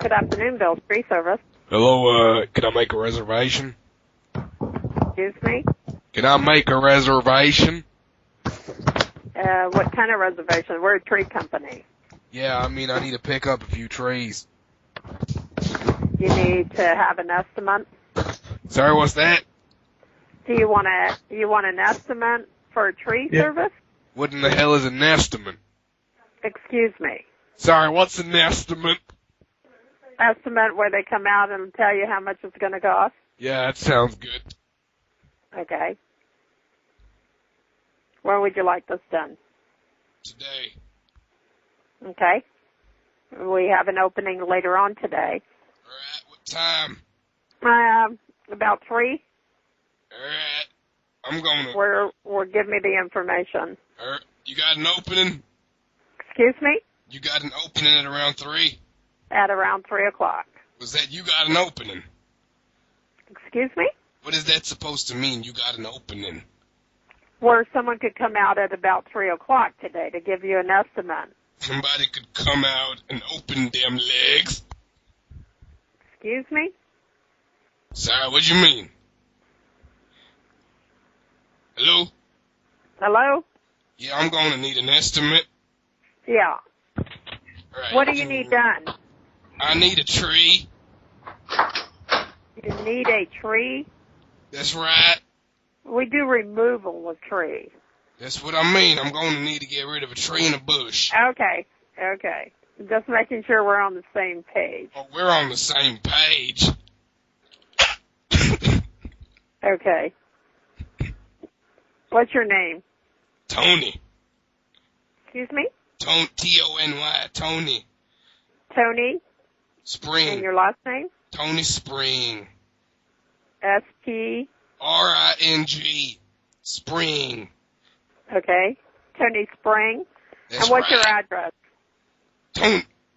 Good afternoon, Bill's Tree Service. Hello, can I make a reservation? Excuse me? Can I make a reservation? What kind of reservation? We're a tree company. Yeah, I need to pick up a few trees. You need to have an estimate. Sorry, what's that? Do you want an estimate for a tree service? What in the hell is an estimate? Excuse me. Sorry, what's an estimate? Estimate where they come out and tell you how much it's going to cost? Yeah, that sounds good. Okay. When would you like this done? Today. Okay. We have an opening later on today. Alright, what time? About 3. Alright, I'm gonna... Give me the information. Alright, you got an opening? Excuse me? You got an opening at around 3? At around 3 o'clock. Was that you got an opening? Excuse me? What is that supposed to mean, you got an opening? Where someone could come out at about 3 o'clock today to give you an estimate. Somebody could come out and open them legs. Excuse me? Sorry, what you mean? Hello? Hello? Yeah, I'm gonna need an estimate. Yeah. Right. What do you need done? I need a tree. You need a tree? That's right. We do removal of trees. That's what I mean. I'm going to need to get rid of a tree and a bush. Okay. Just making sure we're on the same page. Oh, we're on the same page. Okay. What's your name? Tony. Excuse me? T-O-N-Y. Tony. Tony? Spring. And your last name? Tony Spring. S-P? R-I-N-G. Spring. Okay. Tony Spring. That's and what's right. your address?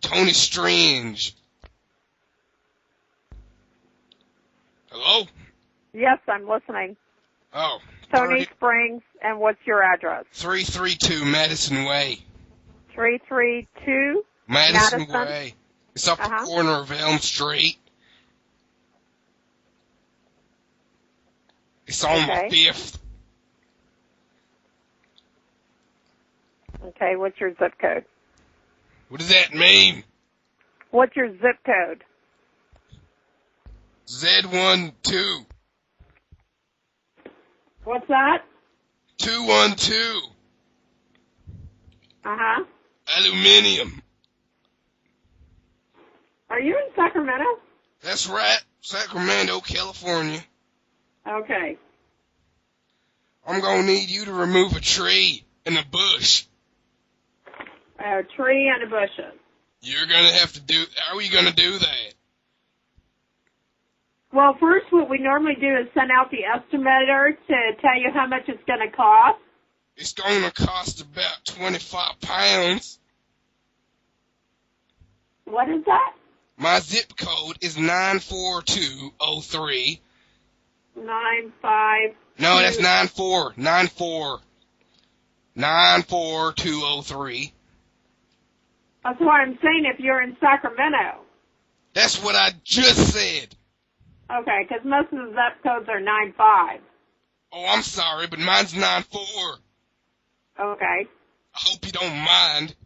Tony Strange. Hello? Yes, I'm listening. Oh. Tony Springs, and what's your address? 332 Madison Way. 332? Madison Way. It's up the corner of Elm Street. It's on the 5th. Okay, what's your zip code? What does that mean? What's your zip code? Z12. What's that? 212. Uh-huh. Aluminium. Are you in Sacramento? That's right. Sacramento, California. Okay. I'm gonna need you to remove a tree and a bush. A tree and a bushes. You're gonna have to do... How are you gonna do that? Well, first what we normally do is send out the estimator to tell you how much it's going to cost. It's gonna cost about 25 pounds. What is that? My zip code is 94203. 95. No, that's 94203. That's what I'm saying if you're in Sacramento. That's what I just said. Okay, because most of the zip codes are 95. Oh, I'm sorry, but mine's 94. Okay. I hope you don't mind.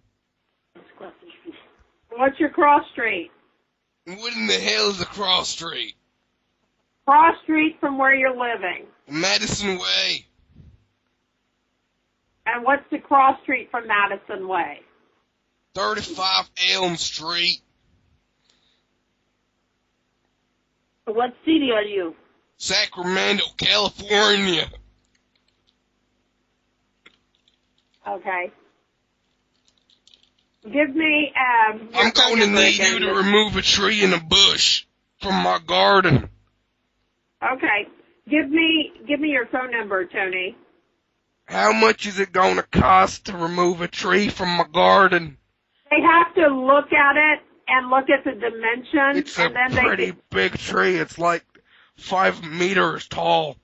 What's your cross street? What in the hell is a cross street? Cross street from where you're living. Madison Way. And what's the cross street from Madison Way? 35 Elm Street. What city are you? Sacramento, California. Okay. Give me, I'm going to need you to remove a tree and a bush from my garden. Okay. Give me your phone number, Tony. How much is it going to cost to remove a tree from my garden? They have to look at it and look at the dimensions. It's a pretty big tree. It's like 5 meters tall.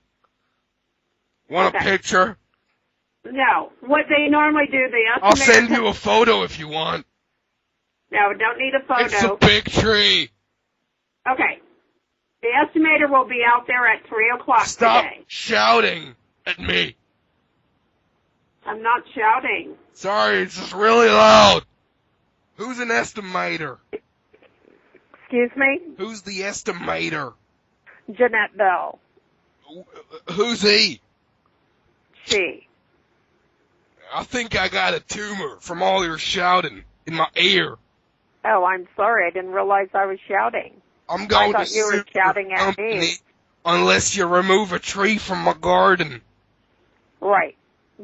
Want a picture? No. What they normally do, they I'll send you a photo if you want. No, don't need a photo. It's a big tree. Okay. The estimator will be out there at 3 o'clock Stop today. shouting at me. I'm not shouting. Sorry, it's just really loud. Who's an estimator? Excuse me? Who's the estimator? Jeanette Bell. Who's he? She. I think I got a tumor from all your shouting in my ear. Oh, I'm sorry. I didn't realize I was shouting. I'm going I to thought you were sue shouting your at company me. unless you remove a tree from my garden. Right.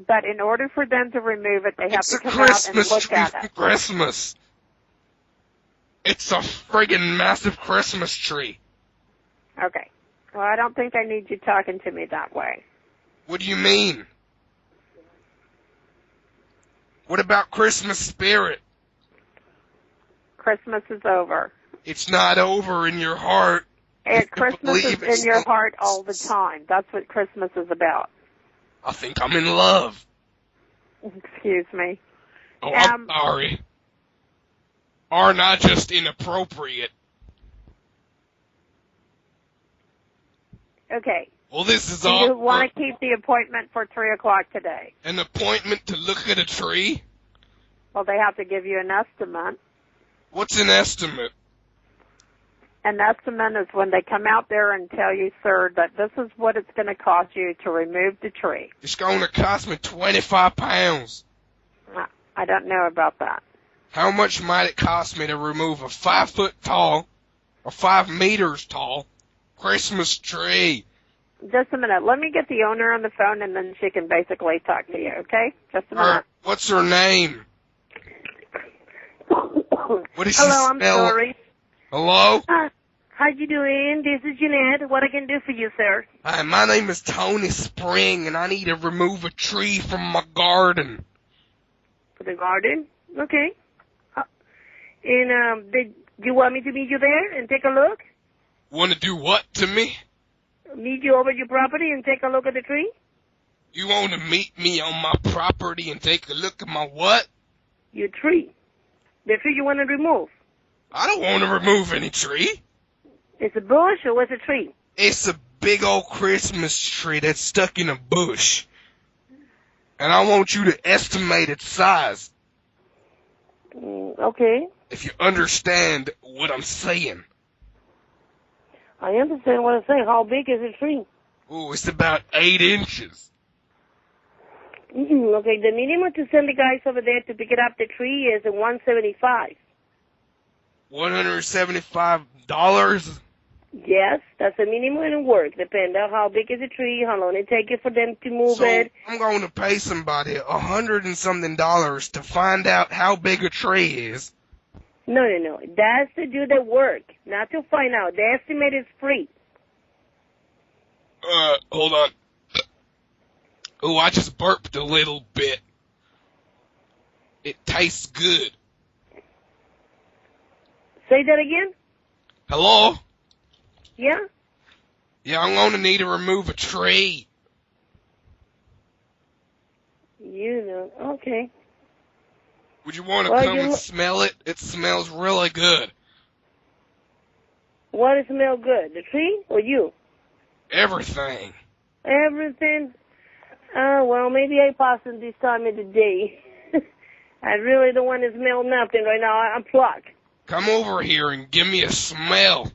But in order for them to remove it, they have It's to a come out and Christmas look tree at for it. Christmas. It's a friggin' massive Christmas tree. Okay. Well, I don't think I need you talking to me that way. What do you mean? What about Christmas spirit? Christmas is over. It's not over in your heart. And Christmas is Believe in your it's- heart all the time. That's what Christmas is about. I think I'm in love. Excuse me. Oh, I'm sorry. Or not just inappropriate. Okay. Well, this is Do all you want to keep the appointment for 3 o'clock today? an appointment to look at a tree? Well, they have to give you an estimate. What's an estimate? An estimate is when they come out there and tell you, sir, that this is what it's going to cost you to remove the tree. It's going to cost me 25 pounds. I don't know about that. How much might it cost me to remove a 5 foot tall, or 5 meters tall, Christmas tree? Just a minute. Let me get the owner on the phone, and then she can basically talk to you, okay? Just a minute. What's her name? What is she Hello, I'm spell? sorry. Hello? How you doing? This is Jeanette. What I can do for you, sir? Hi, my name is Tony Spring, and I need to remove a tree from my garden. For the garden? Okay. And did you want me to meet you there and take a look? Want to do what to me? Meet you over at your property and take a look at the tree? You want to meet me on my property and take a look at my what? Your tree. The tree you want to remove. I don't want to remove any tree. It's a bush or what's a tree? It's a big old Christmas tree that's stuck in a bush. And I want you to estimate its size. Okay. If you understand what I'm saying. I understand what I'm saying. How big is the tree? Ooh, it's about 8 inches. Okay, the minimum to send the guys over there to pick it up the tree is $175. $175? Yes, that's the minimum in work. Depending on how big is the tree, how long it take it for them to move So it. I'm going to pay somebody $100 and something to find out how big a tree is. No. That's to do the work, not to find out. The estimate is free. Hold on. Ooh, I just burped a little bit. It tastes good. Say that again? Hello? Yeah? Yeah, I'm going to need to remove a tree. You know, okay. Would you want to Well, come and smell it? It smells really good. What smell good, the tree or you? Everything. Everything? Well, maybe I pass in this time of the day. I really don't want to smell nothing right now. I'm plucked. Come over here and give me a smell.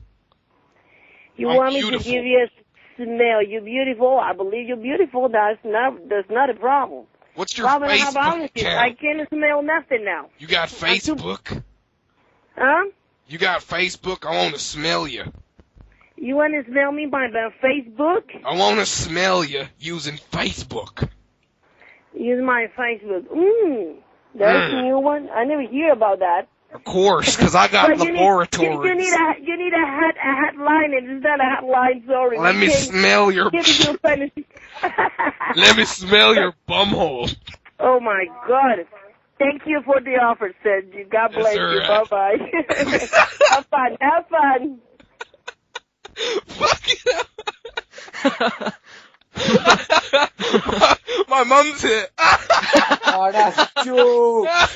You I'm want me beautiful. to give you a smell? You're beautiful. I believe you're beautiful. That's not a problem. What's your Problem Facebook about it is I account? can't smell nothing now. You got Facebook? Huh? You got Facebook? I want to smell you. You want to smell me by Facebook? I want to smell you using Facebook. Use my Facebook. That's a new one. I never hear about that. Of course, because I got But laboratories. you need a hotline, and it's not a hotline. Sorry. Let me smell your. Give me your fantasy. Let me smell your bumhole. Oh my God! Thank you for the offer, Sid. God Yes, bless sir. you. Bye bye. Have fun. Have fun. Fuck it up. My mom's hit. Oh, that's a joke.